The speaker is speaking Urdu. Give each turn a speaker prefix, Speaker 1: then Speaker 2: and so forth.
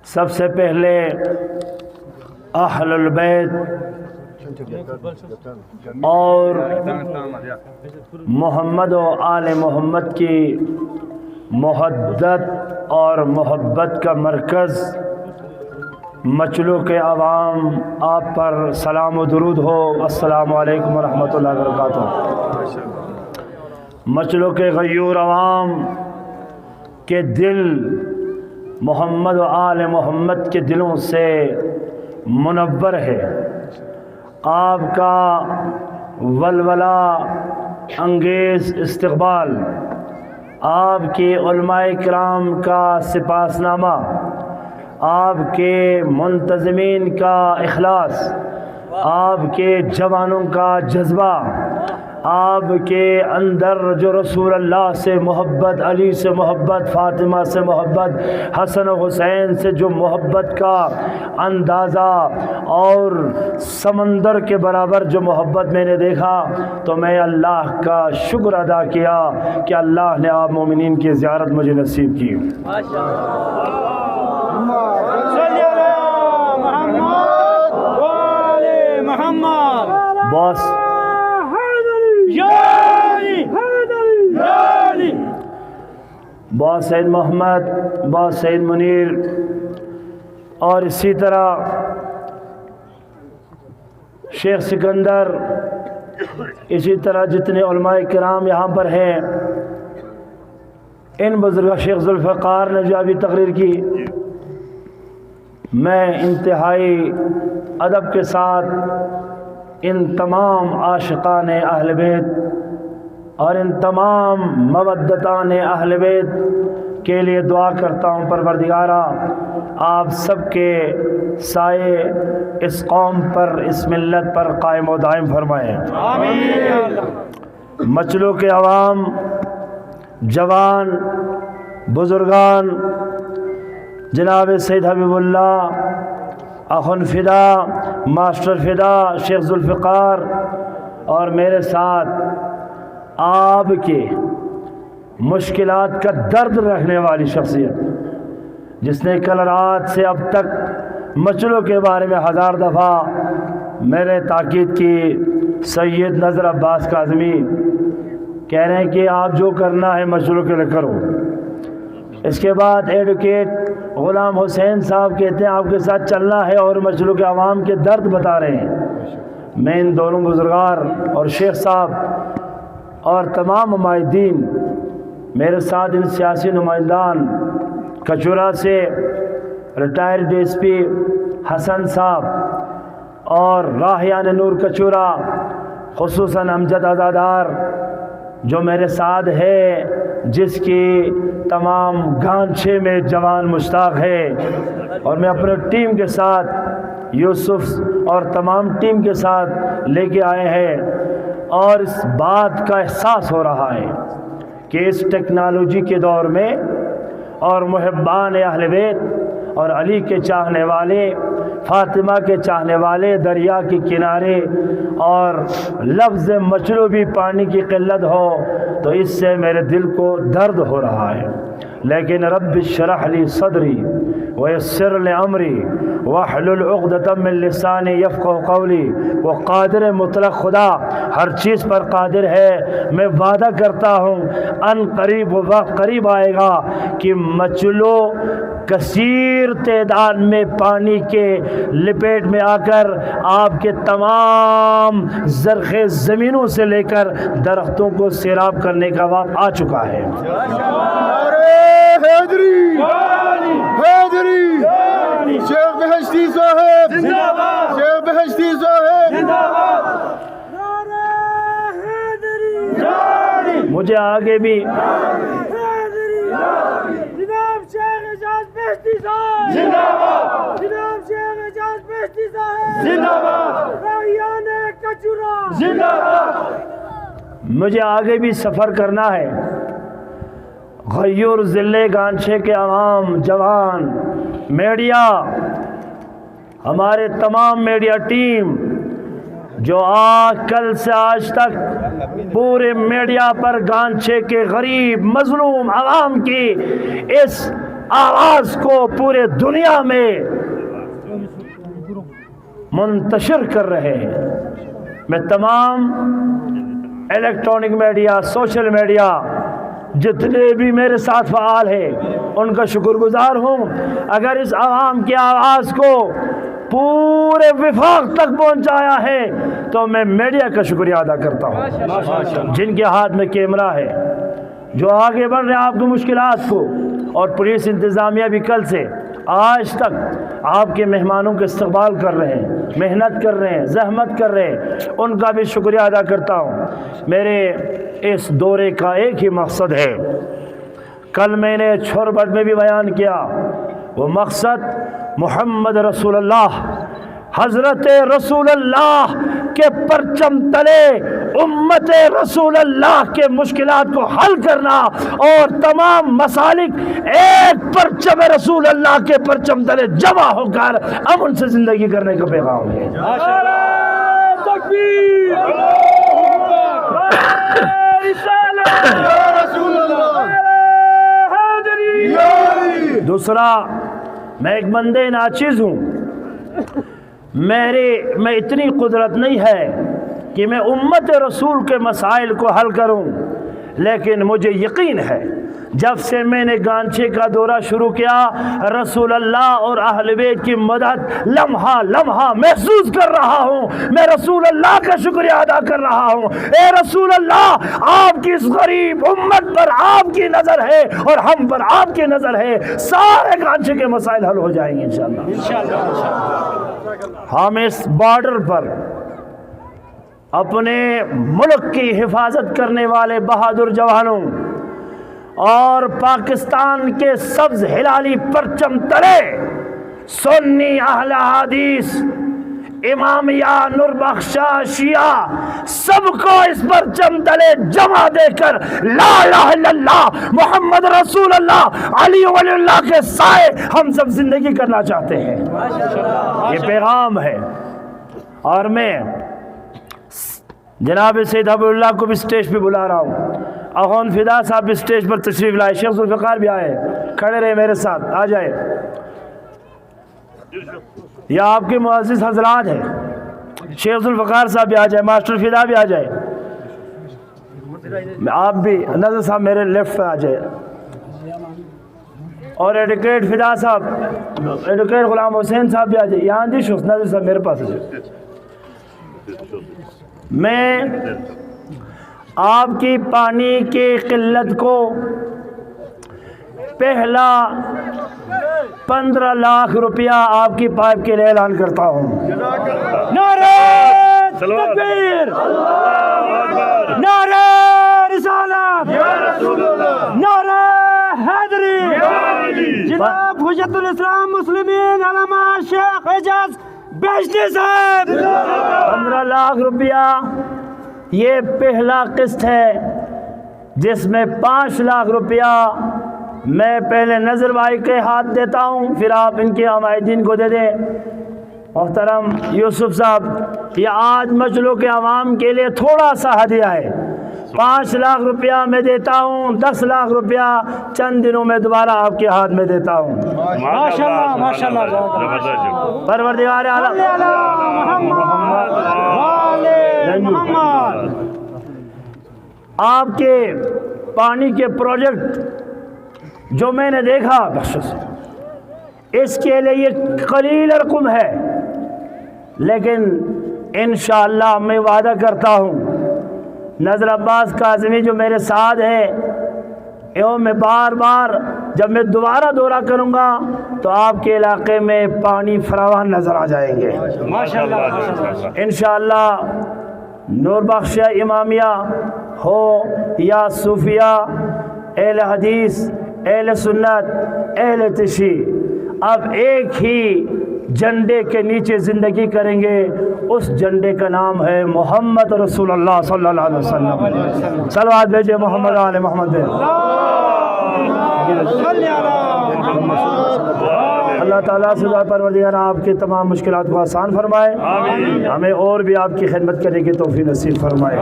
Speaker 1: سب سے پہلے اہل البیت اور محمد و آل محمد کی محدت اور محبت کا مرکز مچلو کے عوام، آپ پر سلام و درود ہو۔ السلام علیکم ورحمۃ اللہ وبرکاتہ۔ مچلو کے غیور عوام کے دل محمد و آل محمد کے دلوں سے منور ہے۔ آپ کا ولولہ انگیز استقبال، آپ کے علماء کرام کا سپاسنامہ، آپ کے منتظمین کا اخلاص، آپ کے جوانوں کا جذبہ، آپ کے اندر جو رسول اللہ سے محبت، علی سے محبت، فاطمہ سے محبت، حسن و حسین سے جو محبت کا اندازہ اور سمندر کے برابر جو محبت میں نے دیکھا، تو میں اللہ کا شکر ادا کیا کہ اللہ نے آپ مومنین کی زیارت مجھے نصیب کی۔ باس باس سید محمد، باس سید منیر، اور اسی طرح شیخ سکندر، اسی طرح جتنے علماء کرام یہاں پر ہیں، ان بزرگ شیخ ذوالفقار نے جو ابھی تقریر کی، میں انتہائی ادب کے ساتھ ان تمام عاشقان اہل بیت اور ان تمام مودتان اہل بیت کے لیے دعا کرتا ہوں، پروردگارا آپ سب کے سائے اس قوم پر، اس ملت پر قائم و دائم فرمائیں۔ آمین۔ مچلو کے عوام، جوان، بزرگان، جناب سید حبیب اللہ، اخن فدا، ماسٹر فدا، شیخ ذوالفقار، اور میرے ساتھ آپ کے مشکلات کا درد رکھنے والی شخصیت، جس نے کل رات سے اب تک مچلو کے بارے میں 1000 دفعہ میرے تاکید کی، سید نذر عباس کاظمی کہہ رہے ہیں کہ آپ جو کرنا ہے مچلو کے لیے کرو۔ اس کے بعد ایڈوکیٹ غلام حسین صاحب کہتے ہیں آپ کے ساتھ چلنا ہے اور مچلو کے عوام کے درد بتا رہے ہیں۔ میں ان دونوں بزرگار اور شیخ صاحب اور تمام نمائندین، میرے ساتھ ان سیاسی نمائندان، کچورا سے ریٹائرڈ ایس پی حسن صاحب اور راہیان نور کچورا، خصوصاً امجد ازادار جو میرے ساتھ ہے، جس کی تمام گانچے میں جوان مشتاق ہے، اور میں اپنے ٹیم کے ساتھ یوسف اور تمام ٹیم کے ساتھ لے کے آئے ہیں، اور اس بات کا احساس ہو رہا ہے کہ اس ٹیکنالوجی کے دور میں اور محبان اہل بیت اور علی کے چاہنے والے، فاطمہ کے چاہنے والے دریا کے کنارے، اور لفظ مچلو بھی پانی کی قلت ہو تو اس سے میرے دل کو درد ہو رہا ہے، لیکن رب اشرح لی صدری ویسر لی امری واحلل عقدۃ من لسانی یفقهوا قولی۔ وہ قادر مطلق خدا ہر چیز پر قادر ہے۔ میں وعدہ کرتا ہوں ان قریب وقت قریب آئے گا کہ مچلو کثیر تعداد میں پانی کے لپیٹ میں آ کر آپ کے تمام زرخیز زمینوں سے لے کر درختوں کو سیراب کرنے کا وقت آ چکا ہے۔
Speaker 2: حیدری حیدری شیخ بہشتی صاحب زندہ باد، شیخ بہشتی صاحب زندہ باد، نعرہ حیدری،
Speaker 1: مجھے آگے بھی
Speaker 2: جناب شیخ اعجاز بہشتی صاحب زندہ باد، جناب شیخ اعجاز بہشتی صاحب زندہ باد، راہیان کچورا زندہ باد۔
Speaker 1: مجھے آگے بھی سفر کرنا ہے۔ غیور ضلع گانچے کے عوام، جوان، میڈیا، ہمارے تمام میڈیا ٹیم جو کل سے آج تک پورے میڈیا پر گانچے کے غریب مظلوم عوام کی اس آواز کو پورے دنیا میں منتشر کر رہے ہیں۔ میں تمام الیکٹرانک میڈیا، سوشل میڈیا جتنے بھی میرے ساتھ فعال ہیں ان کا شکر گزار ہوں۔ اگر اس عوام کی آواز کو پورے وفاق تک پہنچایا ہے تو میں میڈیا کا شکریہ ادا کرتا ہوں، جن کے ہاتھ میں کیمرہ ہے، جو آگے بڑھ رہے ہیں آپ کی مشکلات کو، اور پولیس انتظامیہ بھی کل سے آج تک آپ کے مہمانوں کے استقبال کر رہے ہیں، محنت کر رہے ہیں، زحمت کر رہے ہیں، ان کا بھی شکریہ ادا کرتا ہوں۔ میرے اس دورے کا ایک ہی مقصد ہے، کل میں نے چھوربٹ میں بھی بیان کیا، وہ مقصد محمد رسول اللہ، حضرت رسول اللہ کے پرچم تلے امت رسول اللہ کے مشکلات کو حل کرنا اور تمام مسالک ایک پرچم رسول اللہ کے پرچم تلے جمع ہو کر امن سے زندگی کرنے کا پیغام ہے۔ دوسرا، میں ایک بندے ناچیز ہوں، میں اتنی قدرت نہیں ہے کہ میں امت رسول کے مسائل کو حل کروں، لیکن مجھے یقین ہے جب سے میں نے گانچے کا دورہ شروع کیا، رسول اللہ اور اہل بیت کی مدد لمحہ لمحہ محسوس کر رہا ہوں۔ میں رسول اللہ کا شکریہ ادا کر رہا ہوں۔ اے رسول اللہ، آپ کی اس غریب امت پر آپ کی نظر ہے اور ہم پر آپ کی نظر ہے، سارے گانچے کے مسائل حل ہو جائیں گے انشاءاللہ۔ ہم اس بارڈر پر اپنے ملک کی حفاظت کرنے والے بہادر جوانوں اور پاکستان کے سبز ہلالی پرچم تلے سنی اہل حدیث، امامیہ، نوربخشہ، شیعہ، سب کو اس پرچم تلے جمع دے کر لا الہ الا اللہ محمد رسول اللہ علی ولی اللہ کے سائے ہم سب زندگی کرنا چاہتے ہیں۔ یہ پیغام ہے، اور میں جناب سید ابو اللہ کو بھی اسٹیج پہ بلا رہا ہوں، اخوان فدا صاحب بھی اسٹیج پر تشریف لائے، شیخ ذوالفقار بھی آئے، کھڑے رہے میرے ساتھ، آ جائے۔ یہ آپ کے معزز حضرات ہیں، شیخ ذوالفقار صاحب بھی آ جائے، ماسٹر فدا بھی آ جائے، آپ بھی نظر صاحب میرے لیفٹ پہ آ جائے، اور ایڈوکیٹ فدا صاحب، ایڈوکیٹ غلام حسین صاحب بھی آ جائے، یہاں دی شخص نظر صاحب میرے پاس آ جائے۔ میں آپ کی پانی کی قلت کو پہلا 15 لاکھ روپیہ آپ کی پائپ کے لیے اعلان کرتا ہوں۔ نعرہ تکبیر، نعرہ رسالت، نعرہ حیدری، جناب حجت الاسلام مسلمین علامہ شیخ اعجاز بیشتی صاحب 15 لاکھ روپیہ یہ پہلا قسط ہے، جس میں 5 لاکھ روپیہ میں پہلے نظر بھائی کے ہاتھ دیتا ہوں، پھر آپ ان کے عمائدین کو دے دیں۔ محترم یوسف صاحب، یہ آج مجلو کے عوام کے لیے تھوڑا سا ہدیہ ہے، 5 لاکھ روپیہ میں دیتا ہوں، 10 لاکھ روپیہ چند دنوں میں دوبارہ آپ کے ہاتھ میں دیتا ہوں۔ ماشاءاللہ ماشاءاللہ، پروردگار عالم آپ کے پانی کے پروجیکٹ جو میں نے دیکھا، اس کے لیے یہ قلیل رقم ہے، لیکن انشاءاللہ میں وعدہ کرتا ہوں، نظر عباس کاظمی جو میرے ساتھ ہے، میں بار بار جب میں دوبارہ دورہ کروں گا تو آپ کے علاقے میں پانی فراوان نظر آ جائیں گے ماشاءاللہ۔ انشاءاللہ نور بخش امامیہ ہو یا صوفیہ، اہل حدیث، اہل سنت، اہل تشیع، اب ایک ہی جھنڈے کے نیچے زندگی کریں گے، اس جھنڈے کا نام ہے محمد رسول اللہ صلی اللہ علیہ وسلم۔ صلوات بھیجے محمد آل محمد۔ اللہ تعالیٰ سے دعا پروردگار آپ کی تمام مشکلات کو آسان فرمائے، ہمیں اور بھی آپ کی خدمت کرنے کی توفیق نصیب فرمائے۔